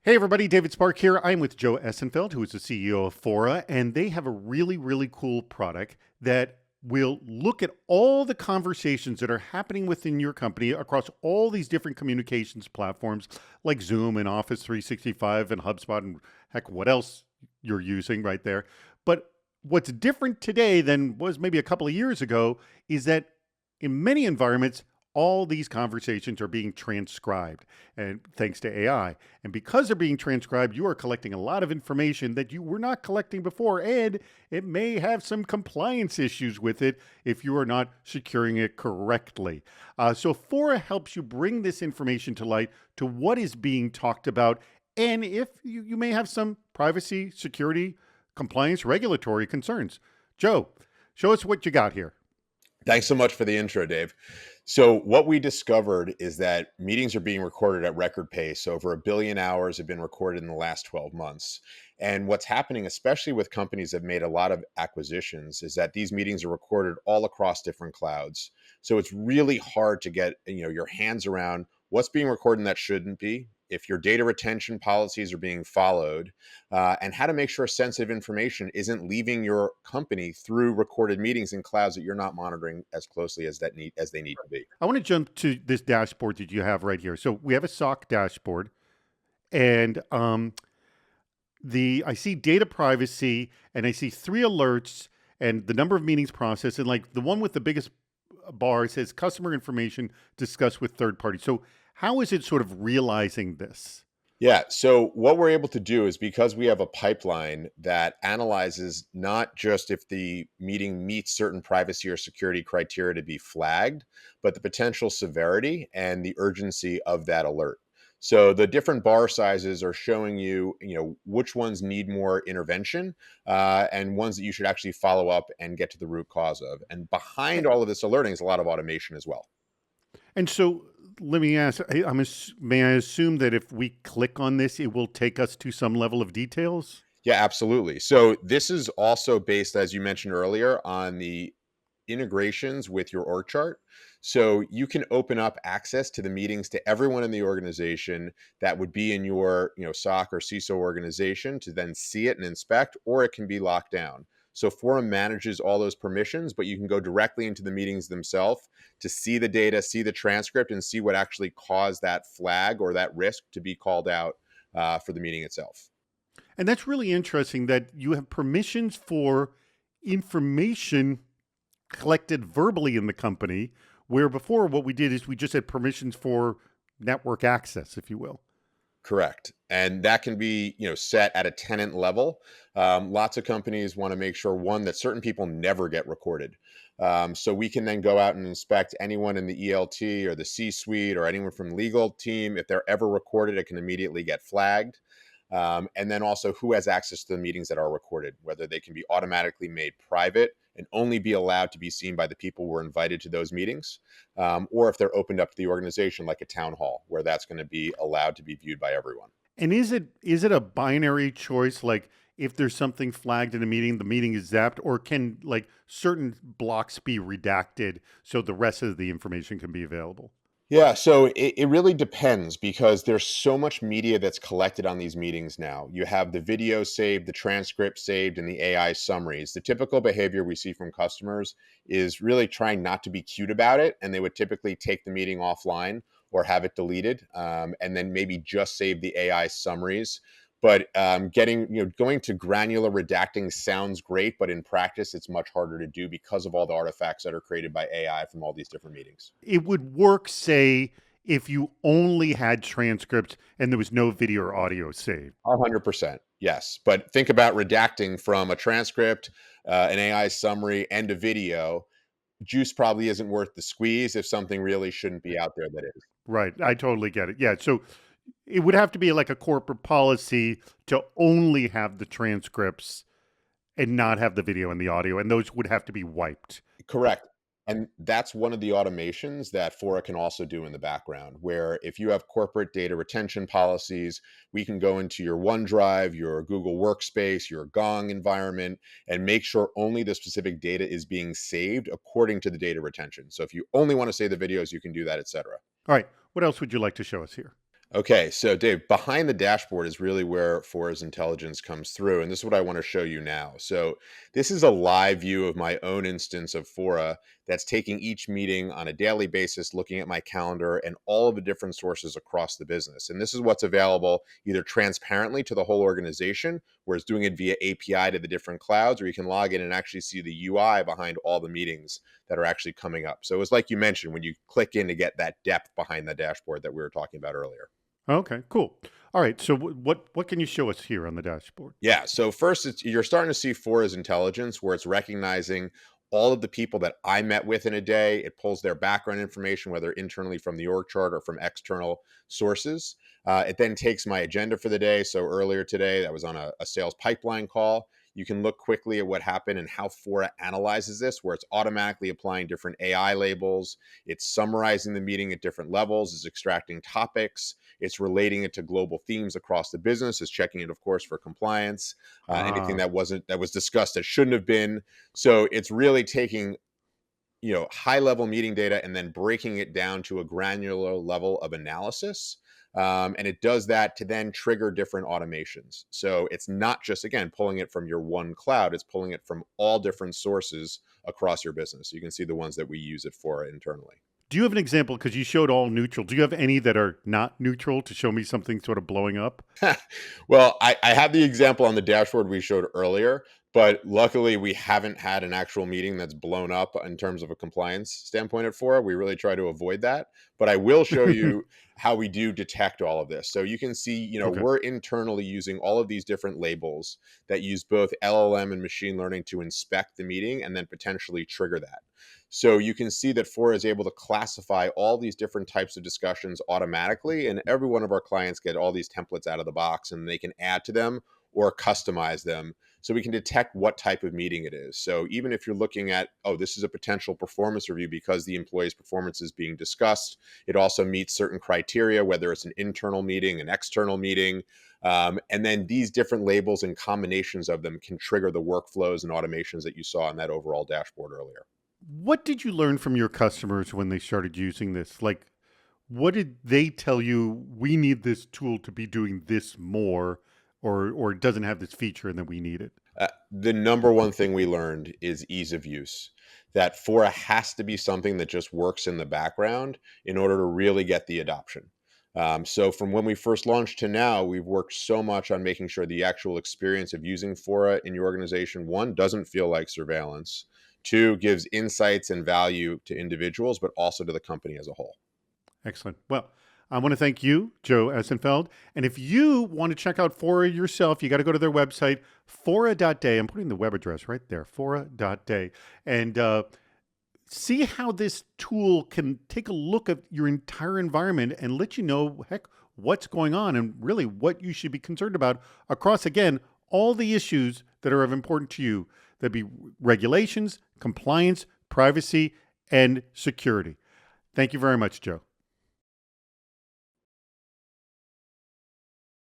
Hey everybody, David Spark here. I'm with Joe Essenfeld, who is the CEO of FORA, and they have a really cool product that will look at all the conversations that are happening within your company across all these different communications platforms like Zoom and Office 365 and HubSpot and heck, what else you're using right there. But what's different today than was maybe a couple of years ago is that in many environments, all these conversations are being transcribed, and thanks to AI. And because they're being transcribed, you are collecting a lot of information that you were not collecting before, and it may have some compliance issues with it if you are not securing it correctly. So Fora helps you bring this information to light to what is being talked about, and if you may have some privacy, security, compliance, regulatory concerns. Joe, show us what you got here. Thanks so much for the intro, Dave. So what we discovered is that meetings are being recorded at record pace. Over 1 billion hours have been recorded in the last 12 months. And what's happening, especially with companies that have made a lot of acquisitions, is that these meetings are recorded all across different clouds. So it's really hard to get, your hands around what's being recorded and that shouldn't be, if your data retention policies are being followed, and how to make sure sensitive information isn't leaving your company through recorded meetings in clouds that you're not monitoring as closely as they need to be. I want to jump to this dashboard that you have right here. So we have a SOC dashboard, and I see data privacy, and I see 3 alerts, and the number of meetings processed, and like the one with the biggest bar says customer information discussed with third parties. So how is it sort of realizing this? Yeah. So what we're able to do is, because we have a pipeline that analyzes not just if the meeting meets certain privacy or security criteria to be flagged, but the potential severity and the urgency of that alert. So the different bar sizes are showing you, which ones need more intervention, and ones that you should actually follow up and get to the root cause of. And behind all of this alerting is a lot of automation as well. And so let me ask, may I assume that if we click on this, it will take us to some level of details? Yeah, absolutely. So this is also based, as you mentioned earlier, on the integrations with your org chart. So you can open up access to the meetings to everyone in the organization that would be in your, SOC or CISO organization to then see it and inspect, or it can be locked down. So Forum manages all those permissions, but you can go directly into the meetings themselves to see the data, see the transcript, and see what actually caused that flag or that risk to be called out for the meeting itself. And that's really interesting that you have permissions for information collected verbally in the company, where before what we did is we just had permissions for network access, if you will. Correct. And that can be, set at a tenant level. Lots of companies want to make sure, one, that certain people never get recorded. So we can then go out and inspect anyone in the ELT or the C-suite or anyone from legal team. If they're ever recorded, it can immediately get flagged. And then also who has access to the meetings that are recorded, whether they can be automatically made private and only be allowed to be seen by the people who were invited to those meetings, or if they're opened up to the organization like a town hall, where that's going to be allowed to be viewed by everyone. And is it a binary choice? Like if there's something flagged in a meeting, the meeting is zapped, or can like certain blocks be redacted so the rest of the information can be available? Yeah, so it really depends, because there's so much media that's collected on these meetings now. You have the video saved, the transcript saved, and the AI summaries. The typical behavior we see from customers is really trying not to be cute about it, and they would typically take the meeting offline or have it deleted, and then maybe just save the AI summaries. But going to granular redacting sounds great, but in practice, it's much harder to do because of all the artifacts that are created by AI from all these different meetings. It would work, say, if you only had transcripts and there was no video or audio saved. 100%. Yes. But think about redacting from a transcript, an AI summary, and a video. Juice probably isn't worth the squeeze if something really shouldn't be out there that is. Right. I totally get it. Yeah. So it would have to be like a corporate policy to only have the transcripts and not have the video and the audio, and those would have to be wiped. Correct. And that's one of the automations that Fora can also do in the background, where if you have corporate data retention policies, we can go into your OneDrive, your Google Workspace, your Gong environment, and make sure only the specific data is being saved according to the data retention. So if you only want to save the videos, you can do that, etc. All right. What else would you like to show us here? Okay, so Dave, behind the dashboard is really where FORA's intelligence comes through. And this is what I want to show you now. So this is a live view of my own instance of FORA that's taking each meeting on a daily basis, looking at my calendar and all of the different sources across the business. And this is what's available either transparently to the whole organization, where it's doing it via API to the different clouds, or you can log in and actually see the UI behind all the meetings that are actually coming up. So it's like you mentioned, when you click in to get that depth behind the dashboard that we were talking about earlier. Okay, cool. All right. So what can you show us here on the dashboard? Yeah. So first, you're starting to see FORA's intelligence, where it's recognizing all of the people that I met with in a day. It pulls their background information, whether internally from the org chart or from external sources. It then takes my agenda for the day. So earlier today, that was on a sales pipeline call. You can look quickly at what happened and how FORA analyzes this, where it's automatically applying different AI labels. It's summarizing the meeting at different levels. It's extracting topics. It's relating it to global themes across the business. It's checking it, of course, for compliance. Anything Ah, that was discussed that shouldn't have been. So it's really taking high level meeting data and then breaking it down to a granular level of analysis. And it does that to then trigger different automations. So it's not just, again, pulling it from your one cloud, it's pulling it from all different sources across your business. You can see the ones that we use it for internally. do you have an example? Because you showed all neutral. Do you have any that are not neutral to show me something sort of blowing up? Well, I have the example on the dashboard we showed earlier, but luckily we haven't had an actual meeting that's blown up in terms of a compliance standpoint at Fora. We really try to avoid that. But I will show you how we do detect all of this. So you can see, Okay. we're internally using all of these different labels that use both LLM and machine learning to inspect the meeting and then potentially trigger that. So you can see that Fora is able to classify all these different types of discussions automatically, and every one of our clients get all these templates out of the box, and they can add to them or customize them so we can detect what type of meeting it is. So even if you're looking at, oh, this is a potential performance review because the employee's performance is being discussed, it also meets certain criteria, whether it's an internal meeting, an external meeting. And then these different labels and combinations of them can trigger the workflows and automations that you saw in that overall dashboard earlier. What did you learn from your customers when they started using this? Like, what did they tell you? We need this tool to be doing this more, or it doesn't have this feature, and then we need it. The number one thing we learned is ease of use. That Fora has to be something that just works in the background in order to really get the adoption. So from when we first launched to now, we've worked so much on making sure the actual experience of using Fora in your organization, one, doesn't feel like surveillance, two, gives insights and value to individuals, but also to the company as a whole. Excellent. Well, I want to thank you, Joe Essenfeld. And if you want to check out Fora yourself, you got to go to their website, fora.day. I'm putting the web address right there, fora.day. And see how this tool can take a look at your entire environment and let you know, heck, what's going on and really what you should be concerned about across, again, all the issues that are of importance to you. There'd be regulations, compliance, privacy, and security. Thank you very much, Joe.